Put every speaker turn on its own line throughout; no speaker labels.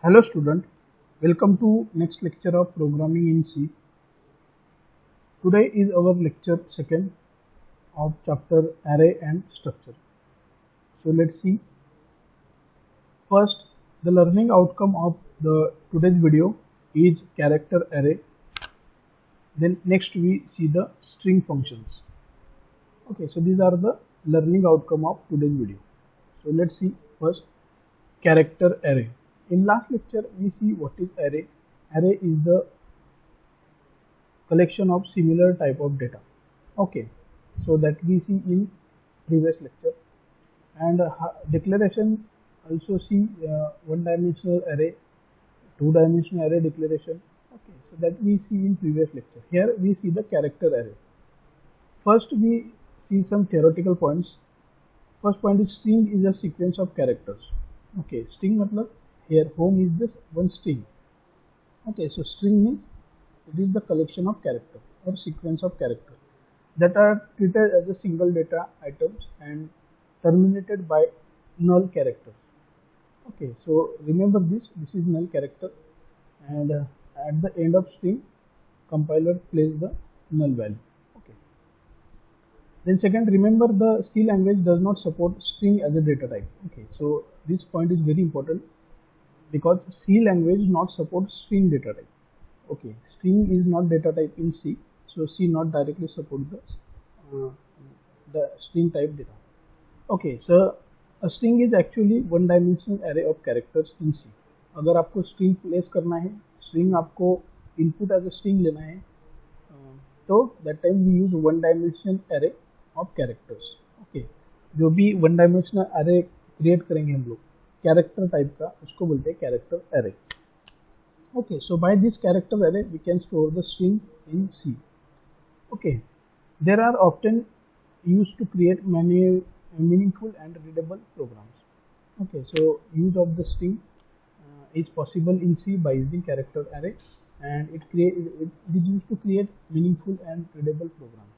Hello student, welcome to next lecture of programming in C. Today is our lecture second of chapter array and structure. So let's see. First, the learning outcome of the today's video is character array. Then next we see the string functions. Okay, so these are the learning outcome of today's video. So let's see first character array. In last lecture we see what is array. Array is the collection of similar type of data. Okay, so that we see in previous lecture. And declaration also see one dimensional array, two dimensional array declaration. Okay, so that we see in previous lecture. Here we see the character array. First we see some theoretical points. First point is string is a sequence of characters. Okay, string matlab here home is this one string. Okay, so string means it is the collection of character or sequence of character that are treated as a single data items and terminated by null characters. Okay, so remember this is null character, and at the end of string compiler places the null value. Okay, then second, remember the C language does not support string as a data type. Okay, so this point is very important because C language not support string data type. Okay, string is not data type in C, so C not directly support the string type data. Okay, so a string is actually one dimensional array of characters in C. अगर आपको string place करना है, string आपको input as a string लेना है, तो that time we use one dimensional array of characters. Okay, जो भी one dimensional array create करेंगे हम लोग character type का, उसको बोलते हैं character array. Okay, so by this character array we can store the string in C. Okay, there are often used to create many meaningful and readable programs. Okay, so use of the string is possible in C by using character array, and it is used to create meaningful and readable programs.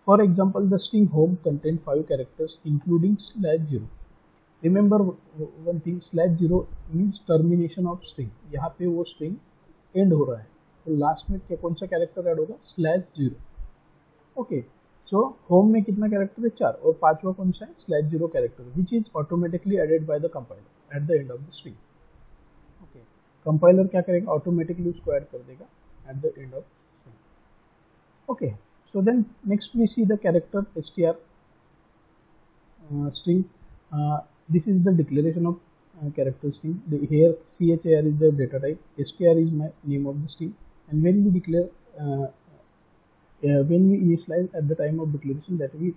For example, the string home contains 5 characters including /0. Remember one thing, /0 means termination of string. यहाँ पे वो string end हो रहा है, तो last में क्या कौन सा कैरेक्टर ऐड होगा, /0. ओके, सो होम में कितना कैरेक्टर है, 4, और पांचवा कौन सा है, /0 character, which is automatically added by the compiler at the end of the string. Okay, compiler क्या करेगा, ऑटोमेटिकली उसको ऐड कर देगा at the end of string. Okay, so then next we see the character str string. This is the declaration of character string. Here char is the data type, str is my name of the string, and when we declare when we initialize at the time of declaration, that we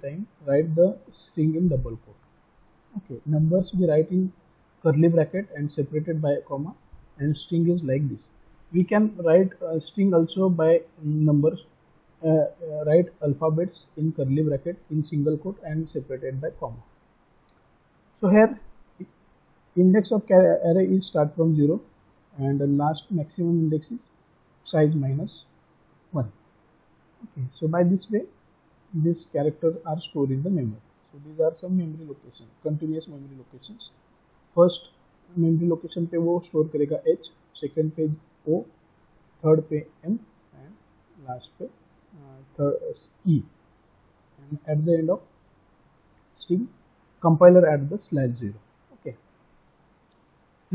write the string in double quote. Okay, numbers we write in curly bracket and separated by a comma, and string is like this. We can write string also by numbers. Write alphabets in curly bracket in single quote and separated by comma. So here index of array is start from 0 and the last maximum index is size -1. Okay, so by this way this character are stored in the memory. So these are some memory locations, continuous memory locations. First memory location पे वो store करेगा H, second पे O, third पे M and last पे E, and at the end of string compiler add the /0. Okay,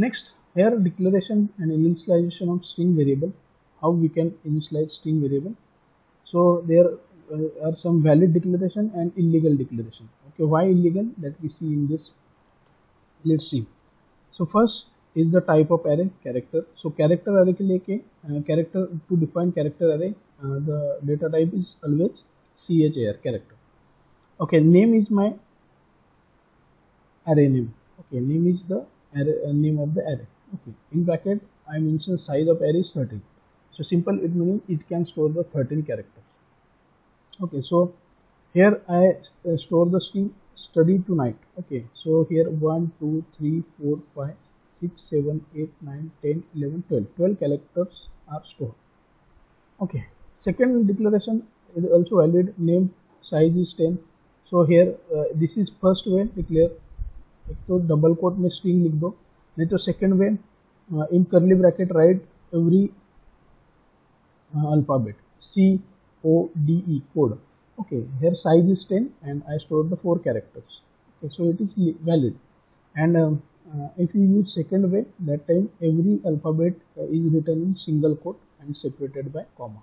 next here declaration and initialization of string variable. How we can initialize string variable? So there are some valid declaration and illegal declaration. Okay, why illegal, that we see in this. Let's see. So first is the type of array, character. So character array के लिए character, to define character array, the data type is always char, character. Okay, name is my array name. Okay, name is the array, name of the array. Okay, in bracket I mention size of array is 13. So simple, it means it can store the 13 characters. Okay, so here I store the string study tonight. Okay, so here 1 2 3 4 5 6 7 8 9 10 11 12 characters are stored. Okay, second declaration is also valid, name size is 10. So here this is first way declare, एक तो double coat में string लिख दो, नहीं तो second way in curly bracket write every alphabet C O D E code. Okay, here size is 10 and I stored the 4 characters. Okay, so it is valid. And if you use second way, that time every alphabet is written in single quote and separated by comma.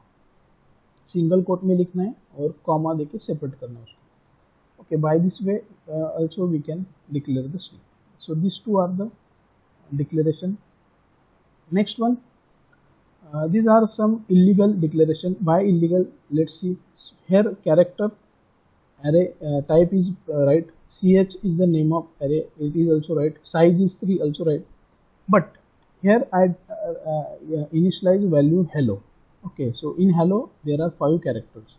Single quote में लिखना है और comma देके separate करना है उसको. Okay, by this way also we can declare the string. So these two are the declaration. Next one, these are some illegal declaration. Why illegal? Let's see. Here character array type is right, ch is the name of array, it is also right, size is 3 also right, but here I initialize value hello. Okay, so in hello there are 5 characters,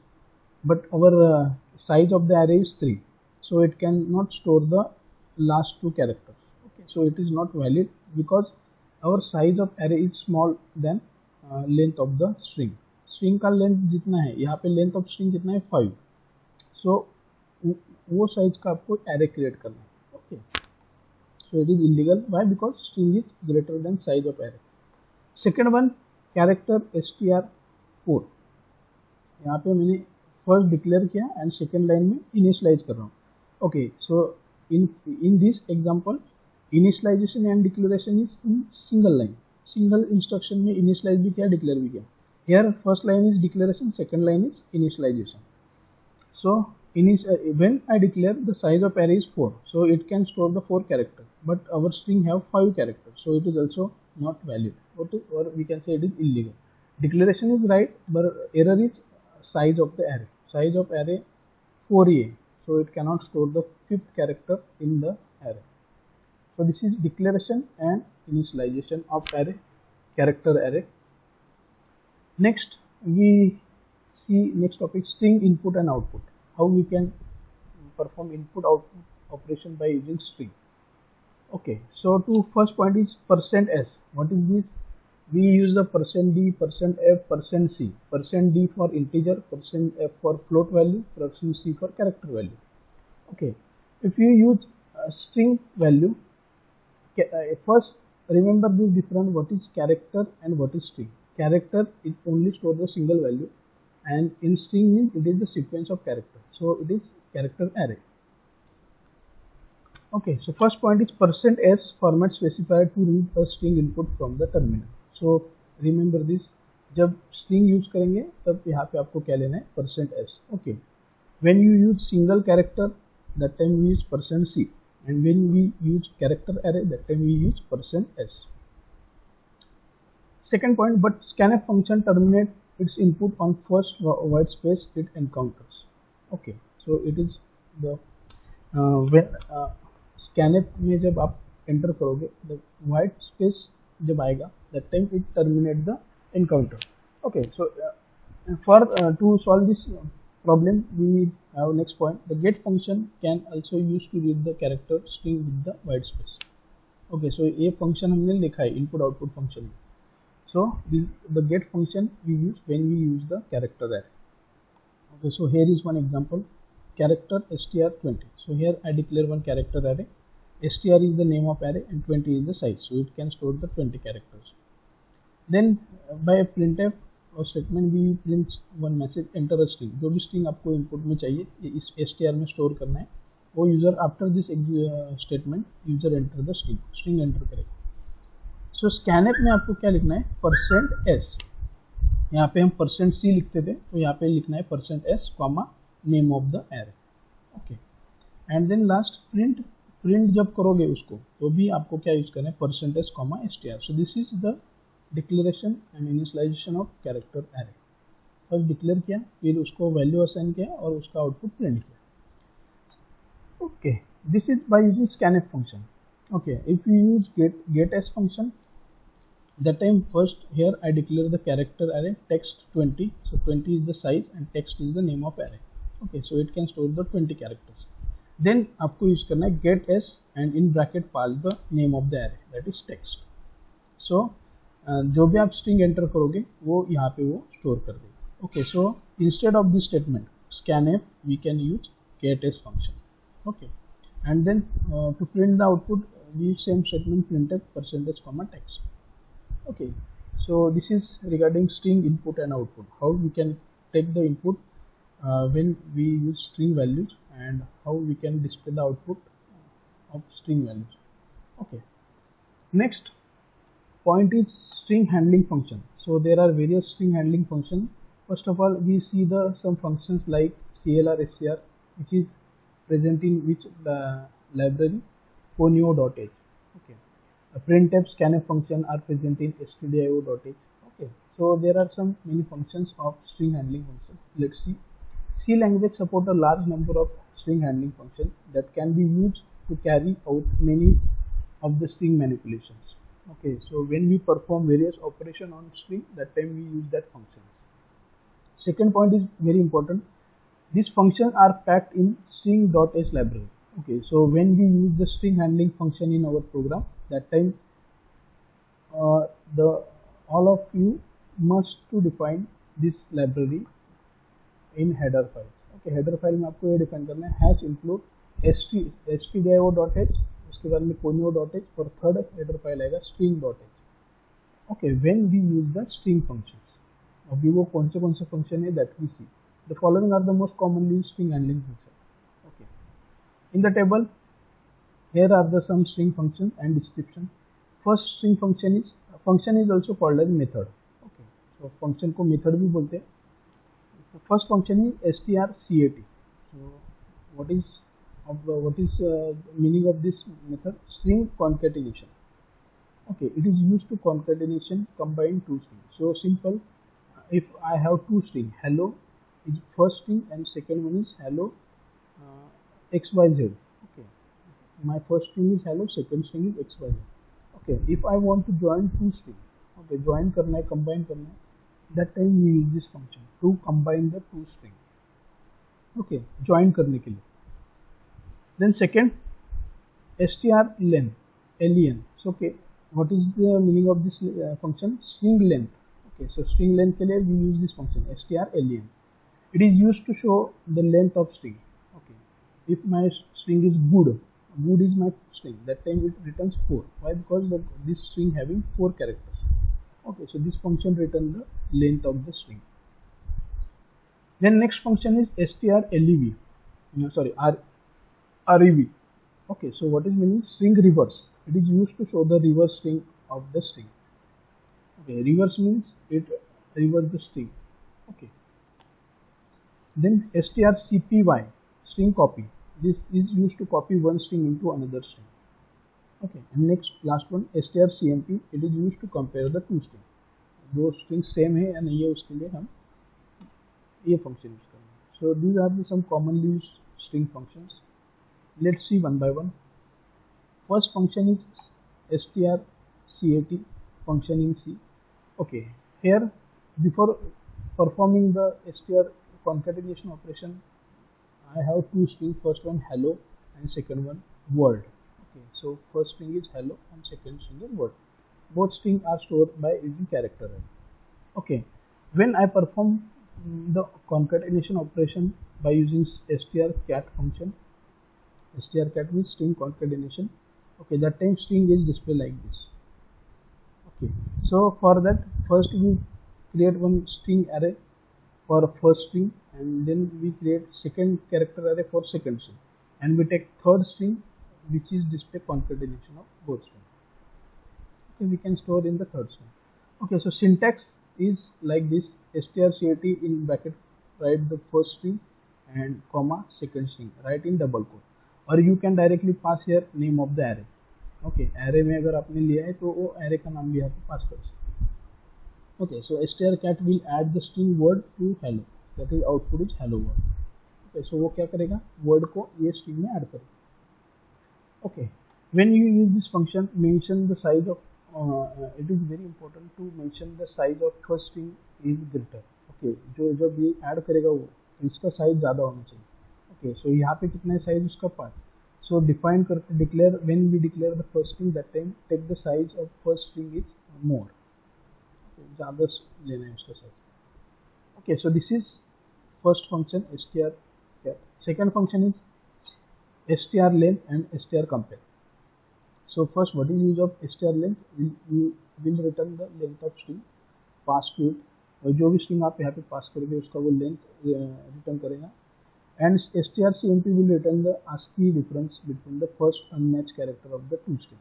but our size of the array is 3, so it cannot store the last 2 characters. Okay, so it is not valid because our size of array is small than length of the string. String का length जितना है, यहाँ पे length of string कितना है 5, सो वो size का आपको एरे क्रिएट करना है. Okay, so it is illegal. Why? Because string is greater than size of array. Second one, character str4. यहाँ पे मैंने फर्स्ट डिक्लेयर किया एंड सेकेंड लाइन में इनिशियलाइज कर रहा हूँ. Okay, so in this example initialization and declaration is in single line. Single instruction में initialize भी किया, डिक्लेयर भी किया. Here first line is declaration, second line is initialization. So when I declare the size of array is 4, so it can store the 4 characters, but our string have 5 characters, so it is also not valid, or we can say it is illegal. Declaration is right, but error is size of the array. Size of array 4a, so it cannot store the 5th character in the array. So this is declaration and initialization of array, character array. Next we see next topic, string input and output. How we can perform input output operation by using string. Okay, so to first point is %s. What is this? We use the %d, %f, %c. %d for integer, %f for float value, %c for character value. Okay, if you use string value, first remember this difference, what is character and what is string. Character, it only stores the single value, and in string it is the sequence of character, so it is character array. Okay, so first point is %s format specified to read a string input from the terminal. So remember this, जब string use करेंगे तब यहाँ पे आपको क्या लेना है, %s. Okay, when you use single character, that time we use %c, and when we use character array, that time we use %s. Second point, but scanf function terminate its input on first white space it encounters. Okay, so it is the when scanf में जब आप enter करोगे, the white space जब आएगा, that time it terminate the encounter. Okay, so for to solve this problem, we have next point, the get function can also use to read the character string with the white space. Okay, so ये function हमने लिखा है input output function. So this the get function we use when we use the character array. Okay, so here is one example, character str20. So here I declare one character array, str is the name of array and 20 is the size, so it can store the 20 characters. Then by printf और statement we print one message, enter a string. जो भी string आपको input में चाहिए इस str में store करना है, वो user after this statement user enter the string enter करेगा. सो स्कैनफ में आपको क्या लिखना है, %s. यहाँ पे हम %c लिखते थे, तो यहाँ पे लिखना है %s comma name of the array. Okay, and then last print जब करोगे उसको तो भी आपको क्या यूज करना है, %s comma str. So this is the declaration and initialization of character array. First declare किया, फिर उसको वैल्यू असाइन किया और उसका आउटपुट प्रिंट किया. Okay, this is by using scanf function. Okay, if you use getS function, that time first here I declare the character array text 20, so 20 is the size and text is the name of array. Okay, so it can store the 20 characters. Then आपको use करना है getS and in bracket pass the name of the array, that is text. So जो भी आप string enter करोगे वो यहाँ पे वो store कर देगा. Okay, so instead of this statement scanf we can use getS function. Okay, and then to print the output we use same statement printf %s comma text. Okay, so this is regarding string input and output. How we can take the input when we use string values, and how we can display the output of string values. Okay, next point is string handling function. So there are various string handling functions. First of all, we see the some functions like CLR, SCR, which is present in which library, ponyo.h. Okay, printf, scanf function are present in stdio.h. Okay, so there are some many functions of string handling function. Let's see. C language support a large number of string handling functions that can be used to carry out many of the string manipulations. Okay, so when we perform various operation on string, that time we use that functions. Second point is very important. These functions are packed in string.h library. Okay, so when we use the string handling function in our program, that time the all of you must to define this library in header file. Okay, header file में आपको ये define करना है hash include stdio.h, उसके बाद में ponyo.h और third header file आएगा string.h. Okay, when we use the string functions, अभी वो कौन से फंक्शन है that we see. The following are the most commonly used string handling functions. Okay, in the table here are the some string functions and description. First string function is also called as method. Okay, so function को method भी बोलते हैं. The first function is strcat. So what is meaning of this method? String concatenation. Okay, it is used to concatenation combine two strings. So simple. If I have two strings, hello is first string and second one is hello xyz. Okay, my first string is hello, second string is xyz. Okay, if I want to join two strings, okay, join करना है, combine करना है, that time we use this function to combine the two string. Okay, join करने के लिए. Then second, strlen, len. So okay, what is the meaning of this function? String length. Okay, so string length के लिए we use this function strlen. It is used to show the length of string. Okay, if my string is good is my string, that time it returns 4. Why? Because this string having 4 characters. Okay, so this function returns the length of the string. Then next function is strlev. Rev. Okay, so what is meaning? String reverse. It is used to show the reverse string of the string. Okay, reverse means it reverse the string. Okay. Then strcpy, string copy. This is used to copy one string into another string. Okay, and next last one strcmp. It is used to compare the two strings. दो strings same है या नहीं है उसके लिए हम ये function use करेंगे. So these are the some commonly used string functions. Let's see one by one. First function is strcat function in C. Okay, here before performing the str concatenation operation, I have two strings. First one hello and second one word. Okay, so first string is hello and second string is word. Both strings are stored by using character array. Okay, when I perform the concatenation operation by using strcat function, strcat means string concatenation. Okay, that time string is displayed like this. Okay, so for that first we create one string array for first string, and then we create second character array for second string, and we take third string which is display concatenation of both strings. Okay, we can store in the third string. Okay, so syntax is like this: strcat in bracket write the first string and comma second string write in double quote, or you can directly pass here name of the array. Okay, array में अगर आपने लिया है तो वो array का नाम भी यहाँ पे पास कर सकते. Okay, so strcat will add the string word to hello, that is output is hello word. Okay, so वो क्या करेगा, word को ये string में add करेगा. Okay, when you use this function, mention the size of it is very important to mention the size of first string is greater. Okay, जो जब ये add करेगा वो इसका size ज़्यादा होना चाहिए. Okay, so यहाँ पे कितना है size उसका 5. So define करके declare, when we declare the first string, that time take the size of first string is more. Okay, ज़्यादा लेना है उसका size. Okay, so this is first function strcat. Second function is strlen and strcompare. So first, what is use of strlen? We will return the length of string pass to it, और जो भी string आप यहाँ पे पास करोगे उसका वो length return करेगा। And strcmp will return the ASCII difference between the first unmatched character of the two string.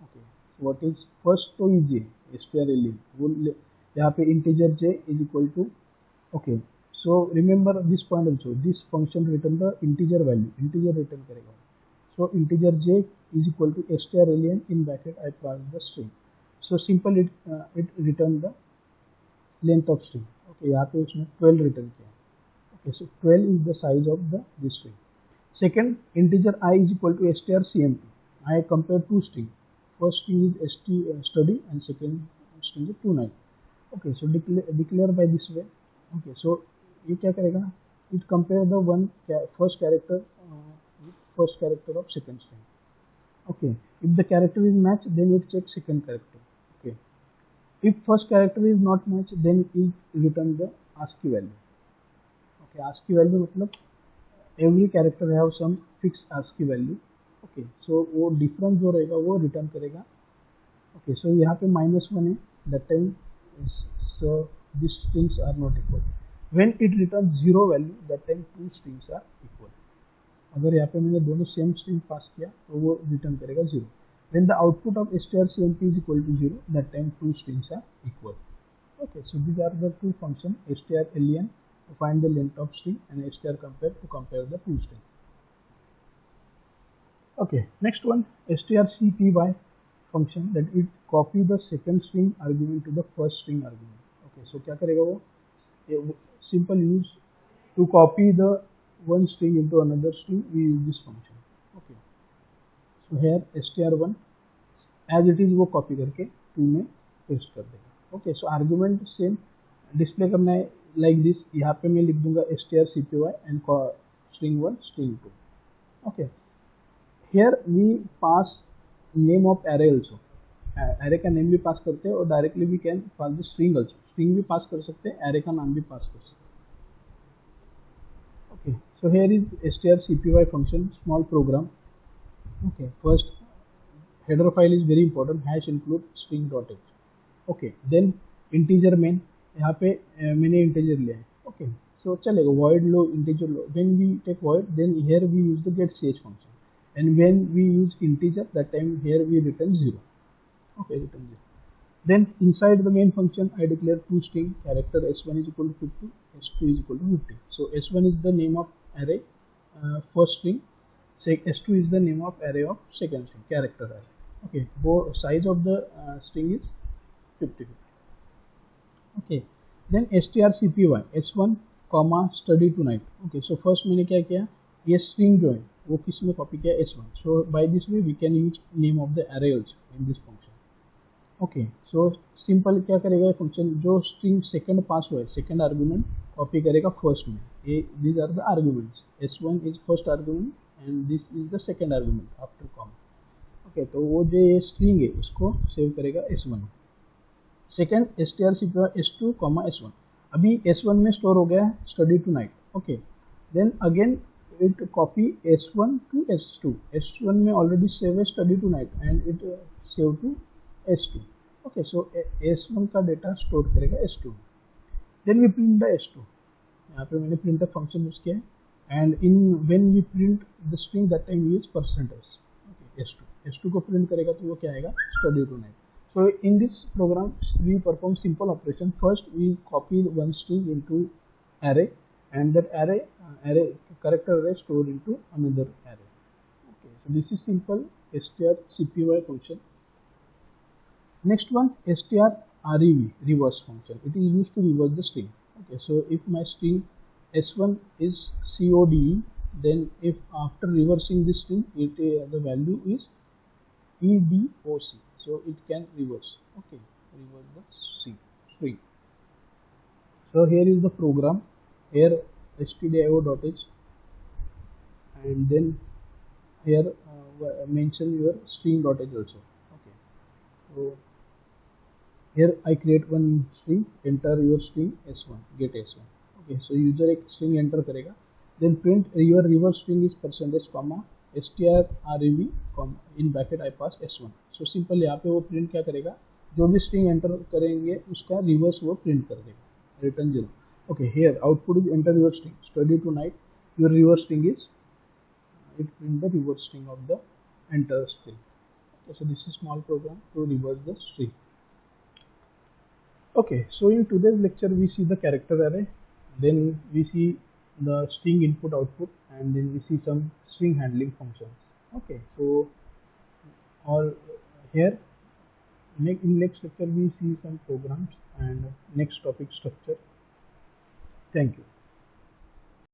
Okay, so what is first तो j strlen वो यहाँ पे integer j is equal to, okay, so remember this point also, this function return the integer value, integer return करेगा, so integer j is equal to strlen in bracket I pass the string, so simple it return the length of string. Okay, यहाँ पे उसने 12 return किया। Okay, so 12 is the size of the this string. Second, integer I is equal to strcmp. I compare two string. First string is study and second string is tonight. Okay, so declare by this way. Okay, so ये क्या करेगा? It compare the first character with first character of second string. Okay, if the character is matched, then it checks second character. Okay, if first character is not matched, then it return the ASCII value. Okay, ASCII value मतलब every character have some fixed ASCII value. Okay, so वो different जो रहेगा वो return करेगा. Okay, so यहाँ पे -1 है, that time so these strings are not equal. When it returns 0 value, that time two strings are equal. अगर यहाँ पे मैंने दोनों same string पास किया तो वो return करेगा 0. When the output of strcmp is equal to 0, that time two strings are equal. Okay, so these are the two functions, strlen to find the length of string and strcompare to compare the two string. Okay, next one, strcpy function, that it copy the second string argument to the first string argument. Okay, so क्या करेगा वो, simple use to copy the one string into another string, we use this function. Okay, so here str1 as it is वो copy करके 2 में paste कर देगा. Okay, so argument same display करना है like this, यहाँ पे मैं लिख दूंगा strcpy and string 1 string 2. Okay, here we pass name of array also, array का name भी पास करते हैं और directly we can pass the string also, string भी पास कर सकते हैं, array का नाम भी पास कर सकते हैं. Okay, so here is strcpy function, small program. Okay, first header file is very important, hash include string.h. Okay, then integer main, यहाँ पे मैंने integer लिया है. Okay, so चलेगा, void low, integer low. When we take void, then here we use the getCH function, and when we use integer, that time here we return 0. Okay, return 0. Then inside the main function, I declare two string, character s1 is equal to 50, s2 is equal to 50. So s1 is the name of array, first string. S2 is the name of array of second string, character array. Okay, size of the string is 50. Okay, then strcpy s1 comma study tonight. Okay, so first मैंने क्या किया, ये string जो है वो किस में copy किया, s1. So by this way we can use name of the array also in this function. Okay, so simple क्या करेगा ये function, जो string second पास हुआ है, second argument कॉपी करेगा first में. ये these are the arguments. S1 is first argument and this is the second argument after comma. Okay, तो वो जो ये string है उसको सेव करेगा s1. Second strcpy s2 s1. अभी s1 में स्टोर हो गया है study tonight. Okay, then again it copy s1 to s2. s1 में already save है study tonight and it save to s2. Okay, so s1 का data store करेगा s2. Then we print the s2. यहाँ पे मैंने printf function use किया है, and in when we print the string that time we use %s. Okay, s2 को print करेगा तो वो क्या आएगा, study tonight. So in this program we perform simple operation. First we copy one string into array, and that array character array stored into another array. Okay, so this is simple strcpy function. Next one, strrev, reverse function. It is used to reverse the string. Okay, so if my string s1 is code, then if after reversing this string, the value is edoc. So it can reverse. Okay, reverse the string. So here is the program. Here stdio.h, and then here mention your string.h also. Okay, so here I create one string, enter your string s1, get s1. Okay, so user एक string enter करेगा, then print your reverse string is %, comma strrev, in bracket I pass s1. So simple यहाँ पे वो print क्या करेगा, जो भी string enter करेंगे उसका रिवर्स वो प्रिंट कर देगा, return 0. Okay, here output is enter your string study tonight. Your reverse string is it print the reverse string of the enter string. Okay, so this is small program to reverse the string. Okay, so in today's lecture we see the character array, then we see the string input output, and then we see some string handling functions. Okay, so all here in next lecture we see some programs and next topic structure. Thank you.